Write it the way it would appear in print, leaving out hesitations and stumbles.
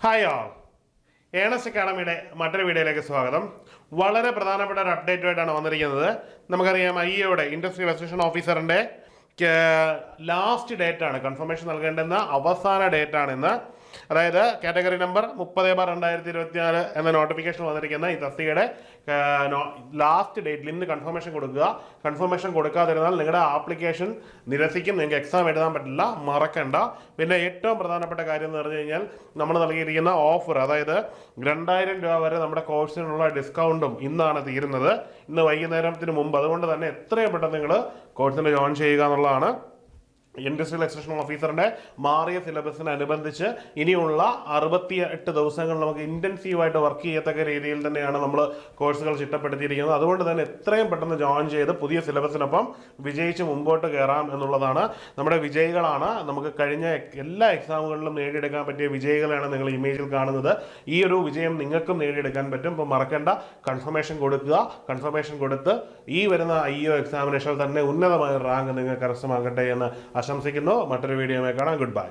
Hi all Ernest അക്കാഡമിയുടെ മറ്റൊരു വീഡിയോയിലേക്ക് സ്വാഗതം. വളരെ പ്രധാനപ്പെട്ട ഒരു അപ്ഡേറ്റുമായിട്ടാണ് വന്നിരിക്കുന്നത്. നമുക്കറിയാം IAയുടെ ഇൻഡസ്ട്രിയൽ അസോസിയേഷൻ ഓഫീസറിൻ്റെ ലാസ്റ്റ് ഡേറ്റാണ്, കൺഫർമേഷൻ നൽകേണ്ടുന്ന അവസാന ഡേറ്റാണ് ഇന്ന്. അതായത് കാറ്റഗറി നമ്പർ 30/2024 എന്ന നോട്ടിഫിക്കേഷൻ വന്നിരിക്കുന്ന ഈ തസ്തികയുടെ ലാസ്റ്റ് ഡേറ്റിൽ ഇന്ന് കൺഫർമേഷൻ കൊടുക്കുക. കൺഫർമേഷൻ കൊടുക്കാതിരുന്നാൽ നിങ്ങളുടെ ആപ്ലിക്കേഷൻ നിരസിക്കും, നിങ്ങൾക്ക് എക്സാം എഴുതാൻ പറ്റില്ല, മറക്കണ്ട. പിന്നെ ഏറ്റവും പ്രധാനപ്പെട്ട കാര്യം എന്ന് പറഞ്ഞു കഴിഞ്ഞാൽ നമ്മൾ നൽകിയിരിക്കുന്ന ഓഫർ, അതായത് 2000 രൂപ വരെ നമ്മുടെ കോഴ്സിനുള്ള ഡിസ്കൗണ്ടും ഇന്നാണ് തീരുന്നത്, ഇന്ന് വൈകുന്നേരത്തിന് മുമ്പ്. അതുകൊണ്ട് തന്നെ എത്രയും പെട്ടെന്ന് നിങ്ങൾ കോഴ്സിന് ജോയിൻ ചെയ്യുക എന്നുള്ളതാണ്. ഇൻഡസ്ട്രിയൽ എക്സ്റ്റൻഷൻ ഓഫീസറിന്റെ മാറിയ സിലബസിനനുബന്ധിച്ച് ഇനിയുള്ള 68 ദിവസങ്ങൾ നമുക്ക് ഇന്റൻസീവായിട്ട് വർക്ക് ചെയ്യത്തക്ക രീതിയിൽ തന്നെയാണ് നമ്മൾ കോഴ്സുകൾ ചിട്ടപ്പെടുത്തിയിരിക്കുന്നത്. അതുകൊണ്ട് തന്നെ എത്രയും പെട്ടെന്ന് ജോയിൻ ചെയ്ത് പുതിയ സിലബസിനൊപ്പം വിജയിച്ച് മുമ്പോട്ട് കയറാം എന്നുള്ളതാണ്. നമ്മുടെ വിജയികളാണ്, നമുക്ക് കഴിഞ്ഞ എല്ലാ എക്സാമുകളിലും നേടിയെടുക്കാൻ പറ്റിയ വിജയികളാണ് നിങ്ങൾ ഇമേജിൽ കാണുന്നത്. ഈ ഒരു വിജയം നിങ്ങൾക്കും നേടിയെടുക്കാൻ പറ്റും. ഇപ്പോൾ മറക്കേണ്ട, കൺഫർമേഷൻ കൊടുക്കുക. കൺഫർമേഷൻ കൊടുത്ത് ഈ വരുന്ന IO എക്സാമിനേഷനിൽ തന്നെ ഉന്നതമായ റാങ്ക് നിങ്ങൾക്ക് കരസ്ഥമാകട്ടെ എന്ന് ആശംസിക്കുന്നു. മറ്റൊരു വീഡിയോയുമായി കാണാം. Good bye.